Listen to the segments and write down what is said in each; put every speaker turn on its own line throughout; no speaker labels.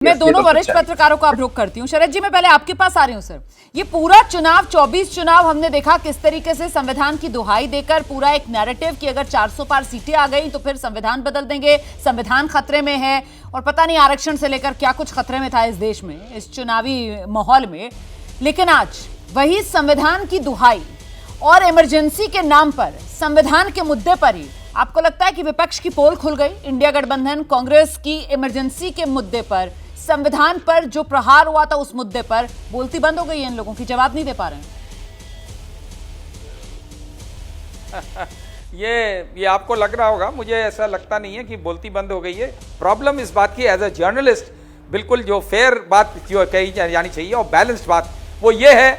मैं दोनों वरिष्ठ पत्रकारों को अब रुख करती हूँ। शरद जी, मैं पहले आपके पास आ रही हूँ। सर, ये पूरा चुनाव 24 चुनाव हमने देखा किस तरीके से संविधान की दुहाई देकर पूरा एक नैरेटिव कि अगर 400 पार सीटें आ गई तो फिर संविधान बदल देंगे, संविधान खतरे में है, और पता नहीं आरक्षण से लेकर क्या कुछ खतरे में था इस देश में, इस चुनावी माहौल में। लेकिन आज वही संविधान की दुहाई और इमरजेंसी के नाम पर संविधान के मुद्दे पर ही आपको लगता है कि विपक्ष की पोल खुल गई? इंडिया गठबंधन कांग्रेस की इमरजेंसी के मुद्दे पर, संविधान पर जो प्रहार हुआ था उस मुद्दे पर बोलती बंद हो गई है, इन लोगों की जवाब नहीं दे पा रहे हैं।
ये आपको लग रहा होगा, मुझे ऐसा लगता नहीं है कि बोलती बंद हो गई है। प्रॉब्लम इस बात की, एज अ जर्नलिस्ट बिल्कुल जो फेयर बात जो कही जानी चाहिए और बैलेंस्ड बात, वो ये है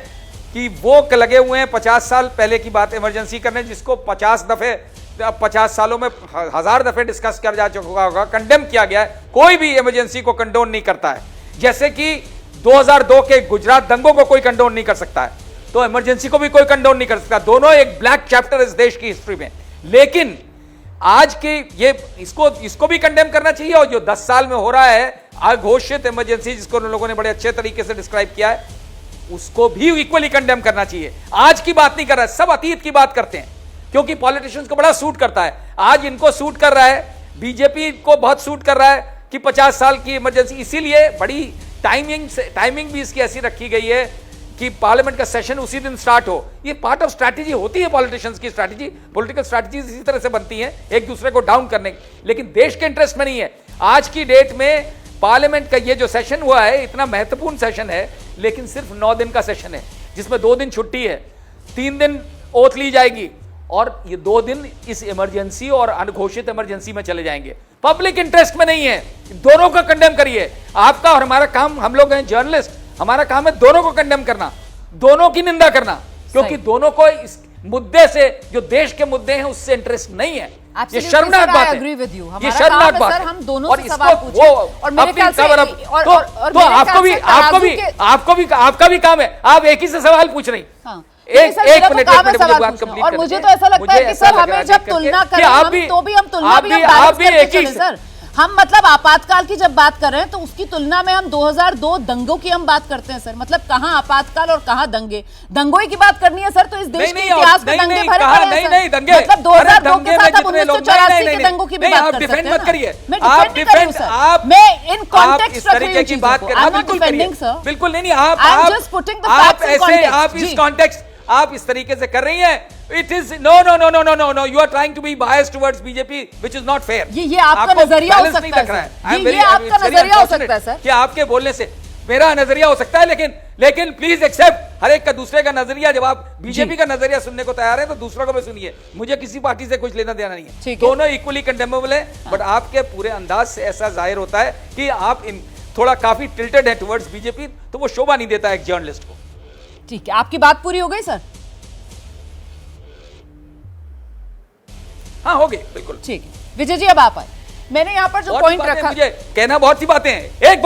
कि वो लगे हुए हैं 50 साल पहले की बात इमरजेंसी करने, जिसको 50 दफे 50 सालों में 1000 दफे डिस्कस कर जा चुका होगा, कंडेम किया गया है। कोई भी इमरजेंसी को कंडोन नहीं करता है, जैसे कि 2002 के गुजरात दंगों को कोई कंडोन नहीं कर सकता है, तो इमरजेंसी को भी कोई कंडोन नहीं कर सकता। दोनों एक ब्लैक चैप्टर इस देश की हिस्ट्री में। लेकिन आज के ये इसको भी कंडेम करना चाहिए, और जो 10 साल में हो रहा है अघोषित इमरजेंसी, जिसको उन लोगों ने बड़े अच्छे तरीके से डिस्क्राइब किया है, उसको भी इक्वली कंडेम करना चाहिए। आज की बात नहीं कर रहा है, सब अतीत की बात करते हैं, क्योंकि पॉलिटिशियंस को बड़ा सूट करता है। आज इनको सूट कर रहा है, बीजेपी को बहुत सूट कर रहा है कि 50 साल की इमरजेंसी, इसीलिए बड़ी टाइमिंग भी इसकी ऐसी रखी गई है कि पार्लियामेंट का सेशन उसी दिन स्टार्ट हो। ये पार्ट ऑफ स्ट्रैटेजी होती है, पॉलिटिशियंस की स्ट्रैटेजी, पॉलिटिकल स्ट्रैटेजीज इसी तरह से बनती हैं, एक दूसरे को डाउन करने की, लेकिन देश के इंटरेस्ट में नहीं है। आज की डेट में पार्लियामेंट का ये जो सेशन हुआ है, इतना महत्वपूर्ण सेशन है, लेकिन सिर्फ 9 दिन का सेशन है, जिसमें 2 दिन छुट्टी है, 3 दिन ओथ ली जाएगी, और ये 2 दिन इस इमरजेंसी और अनघोषित इमरजेंसी में चले जाएंगे। पब्लिक इंटरेस्ट में नहीं है। दोनों को कंडेम करिए। आपका और हमारा काम, हम लोग हैं जर्नलिस्ट, हमारा काम है दोनों को कंडेम करना, दोनों की निंदा करना, क्योंकि दोनों को इस मुद्दे से, जो देश के मुद्दे हैं, उससे इंटरेस्ट नहीं है। ये शर्मनाक बात है, ये शर्मनाक बात है।
हम दोनों से सवाल पूछे, और मेरे ख्याल से
तो आपका भी काम है, आप एक ही से सवाल पूछ रही।
एक मिनट और मुझे तो ऐसा लगता है कि सर हमें जब तुलना करें तो भी हम तुलना भी सर, हम मतलब आपातकाल की जब बात कर रहे हैं तो उसकी तुलना में हम 2002 दंगों की हम बात करते हैं सर। मतलब कहाँ आपातकाल और कहाँ दंगे, दंगों की बात करनी है सर, तो इस देश के इतिहास में दंगे भरे पड़े हैं सर। मतलब 2002 के साथ आप 1984 के दंगों की भी बात कर सकते हैं।
मत करिए,
आप डिफेंड सर, मैं इन कॉन्टेक्स्ट रख रही हूं चीजों को। I am not defending sir,
बिल्कुल नहीं, आप इस तरीके से कर रही हैं। It is no, you are trying to be biased towards BJP, which is not fair.
ये आपका नजरिया हो सकता है, ये आपका नजरिया हो सकता है सर।
कि आपके बोलने से मेरा नजरिया हो सकता है, लेकिन प्लीज एक्सेप्ट हर एक का दूसरे का नजरिया। जब आप बीजेपी का नजरिया सुनने को तैयार है तो दूसरों को भी सुनिए। मुझे किसी पार्टी से कुछ लेना देना नहीं है, दोनों इक्वली कंडेमेबल है। बट आपके पूरे अंदाज से ऐसा जाहिर होता है कि आप थोड़ा काफी टिल्टेड है टुवर्ड्स बीजेपी, तो वो शोभा नहीं देता है एक जर्नलिस्ट को।
ठीक है, आपकी बात पूरी हो गई सर?
हाँ, हो गई, बिल्कुल ठीक है।
विजय जी, अब आप आए। मैंने यहाँ पर जो पॉइंट रखा,
मुझे कहना बहुत सी बातें हैं, एक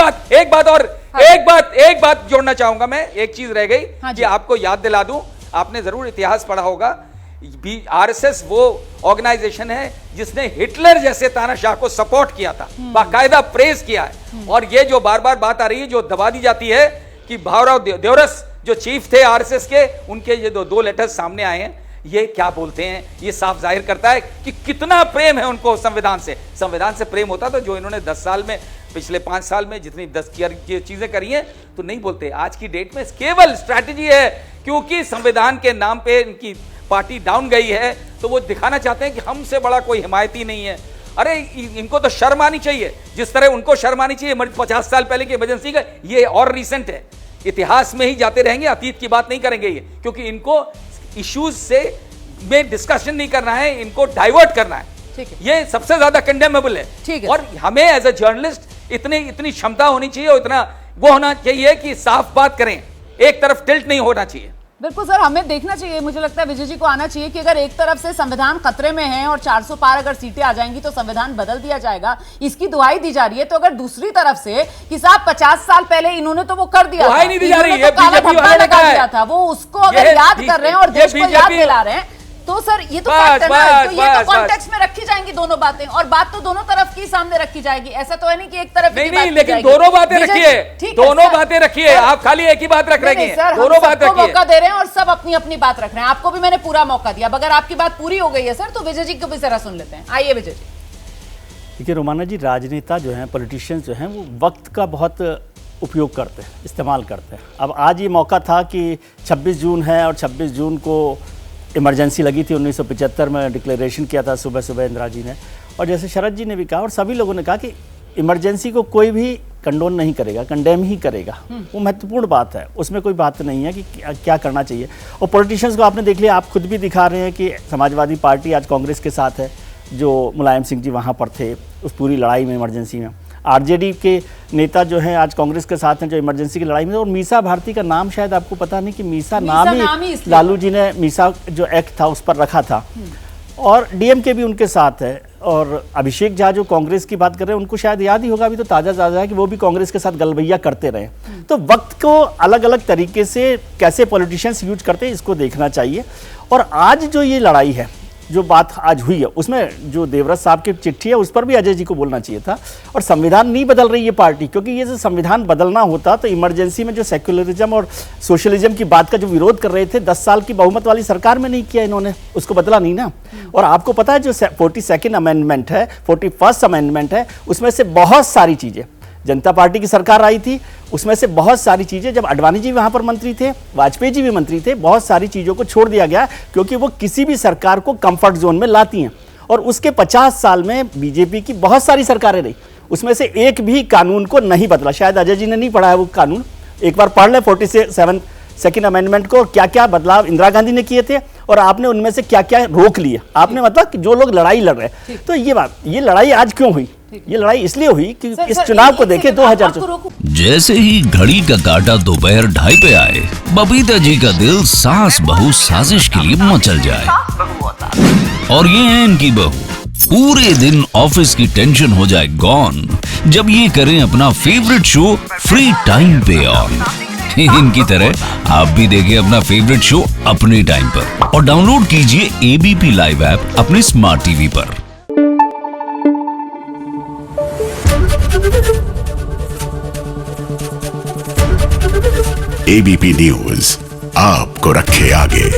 बात जोड़ना चाहूंगा मैं। एक चीज रह गई कि आपको याद दिला दूं, आपने जरूर इतिहास पढ़ा होगा, आरएसएस वो ऑर्गेनाइजेशन है जिसने हिटलर जैसे तानाशाह को सपोर्ट किया था, बाकायदा प्रेज किया है। और ये जो बार बार बात आ रही है, जो दबा दी जाती है कि भावराव देवरस जो चीफ थे आरएसएस के, उनके ये दो लेटर्स सामने आए हैं, ये क्या बोलते हैं, ये साफ जाहिर करता है कि कितना प्रेम है उनको संविधान से। संविधान से प्रेम होता तो जो इन्होंने 10 साल में, पिछले 5 साल में जितनी 10 चीजें करी हैं, तो नहीं बोलते। आज की डेट में केवल स्ट्रैटेजी है, क्योंकि संविधान के नाम पे इनकी पार्टी डाउन गई है, तो वो दिखाना चाहते हैं कि हमसे बड़ा कोई हिमायती नहीं है। अरे इनको तो शर्म आनी चाहिए, जिस तरह उनको शर्म आनी चाहिए 50 साल पहले की इमरजेंसी का। ये और रिसेंट है, इतिहास में ही जाते रहेंगे, अतीत की बात नहीं करेंगे ये, क्योंकि इनको इश्यूज से में डिस्कशन नहीं करना है, इनको डाइवर्ट करना है। ये सबसे ज्यादा कंडेमेबल है। और हमें एज अ जर्नलिस्ट इतनी क्षमता होनी चाहिए, और इतना वो होना चाहिए कि साफ बात करें, एक तरफ टिल्ट नहीं होना चाहिए।
बिल्कुल सर, हमें देखना चाहिए, मुझे लगता है विजय जी को आना चाहिए कि अगर एक तरफ से संविधान खतरे में है और 400 पार अगर सीटें आ जाएंगी तो संविधान बदल दिया जाएगा, इसकी दुहाई दी जा रही है, तो अगर दूसरी तरफ से कि साहब 50 साल पहले इन्होंने तो वो कर दिया,
नहीं दी जा रही है,
लगा दिया था, वो उसको अगर याद कर रहे हैं और देश को याद दिला रहे हैं, तो सर ये तो
बस,
fact है ना,
बस,
तो ये तो
बस,
कॉन्टेक्स्ट में रखी जाएंगी दोनों बातें, और बात तो दोनों तरफ की सामने रखी जाएगी। ऐसा तो है नहीं कि एक तरफ
नहीं
की बात
नहीं,
की
लेकिन
जाएगी।
दोनों बातें
विजय
रखिए,
जी, ठीक है,
दोनों
सर।
बातें रखिए,
सर,
आप खाली एक ही बात रख रहे
नहीं,
हैं,
सर, हम
दोनों बात
सबको
रखिए।
मौका दे रहे हैं और सब अपनी अपनी बात रख रहे हैं। आपको भी मैंने पूरा मौका दिया। अब अगर आपकी बात पूरी हो गई है सर, तो विजय जी को भी जरा सुन लेते हैं। आइए विजय जी।
देखिए रोमाना जी, राजनेता जो हैं, पॉलिटिशियंस जो हैं, वो वक्त का बहुत उपयोग करते हैं, इस्तेमाल करते हैं। अब आज ये मौका था कि 26 जून है और 26 जून को इमरजेंसी लगी थी, 1975 में डिक्लेरेशन किया था सुबह सुबह इंदिरा जी ने, और जैसे शरद जी ने भी कहा और सभी लोगों ने कहा कि इमरजेंसी को कोई भी कंडोन नहीं करेगा, कंडेम ही करेगा। वो महत्वपूर्ण बात है, उसमें कोई बात नहीं है कि क्या करना चाहिए। और पॉलिटिशियंस को आपने देख लिया, आप खुद भी दिखा रहे हैं कि समाजवादी पार्टी आज कांग्रेस के साथ है, जो मुलायम सिंह जी वहाँ पर थे उस पूरी लड़ाई में, इमरजेंसी में। आरजेडी के नेता जो हैं आज कांग्रेस के साथ हैं, जो इमरजेंसी की लड़ाई में। और मीसा भारती का नाम शायद आपको पता नहीं कि मीसा नाम ही लालू जी ने मीसा जो एक्ट था उस पर रखा था। और डीएमके भी उनके साथ है। और अभिषेक झा जो कांग्रेस की बात कर रहे हैं, उनको शायद याद ही होगा, अभी तो ताज़ा है कि वो भी कांग्रेस के साथ गलबैया करते रहे। तो वक्त को अलग अलग तरीके से कैसे पॉलिटिशियंस यूज करते हैं, इसको देखना चाहिए। और आज जो ये लड़ाई है, जो बात आज हुई है, उसमें जो देवव्रत साहब की चिट्ठी है उस पर भी अजय जी को बोलना चाहिए था। और संविधान नहीं बदल रही है पार्टी, क्योंकि ये जो संविधान बदलना होता तो इमरजेंसी में जो सेक्युलरिज्म और सोशलिज्म की बात का जो विरोध कर रहे थे, 10 साल की बहुमत वाली सरकार में नहीं किया इन्होंने, उसको बदला नहीं ना। और आपको पता है जो 42nd अमेंडमेंट है, 41st अमेंडमेंट है, उसमें से बहुत सारी चीज़ें, जनता पार्टी की सरकार आई थी, उसमें से बहुत सारी चीज़ें, जब अडवाणी जी वहाँ पर मंत्री थे, वाजपेयी जी भी मंत्री थे, बहुत सारी चीज़ों को छोड़ दिया गया, क्योंकि वो किसी भी सरकार को कंफर्ट जोन में लाती हैं। और उसके 50 साल में बीजेपी की बहुत सारी सरकारें रही, उसमें से एक भी कानून को नहीं बदला। शायद अजय जी ने नहीं पढ़ा है वो कानून, एक बार पढ़ ले 47th अमेंडमेंट को, क्या क्या बदलाव इंदिरा गांधी ने किए थे और आपने उनमें से क्या क्या रोक लिए। आपने मतलब कि जो लोग लड़ाई लड़ रहे हैं, तो ये लड़ाई आज क्यों हुई? ये लड़ाई इसलिए हुई कि इस चुनाव को देखे 2014।
जैसे ही घड़ी का काटा दोपहर 2:30 पे आए, बबीता जी का दिल सास बहू साजिश के लिए मचल जाए। और ये है इनकी बहू, पूरे दिन ऑफिस की टेंशन हो जाए गॉन जब ये करें अपना फेवरेट शो फ्री टाइम पे ऑन। इनकी तरह आप भी देखें अपना फेवरेट शो अपने टाइम पर और डाउनलोड कीजिए एबीपी लाइव ऐप अपने स्मार्ट टीवी पर।
एबीपी न्यूज आपको रखे आगे।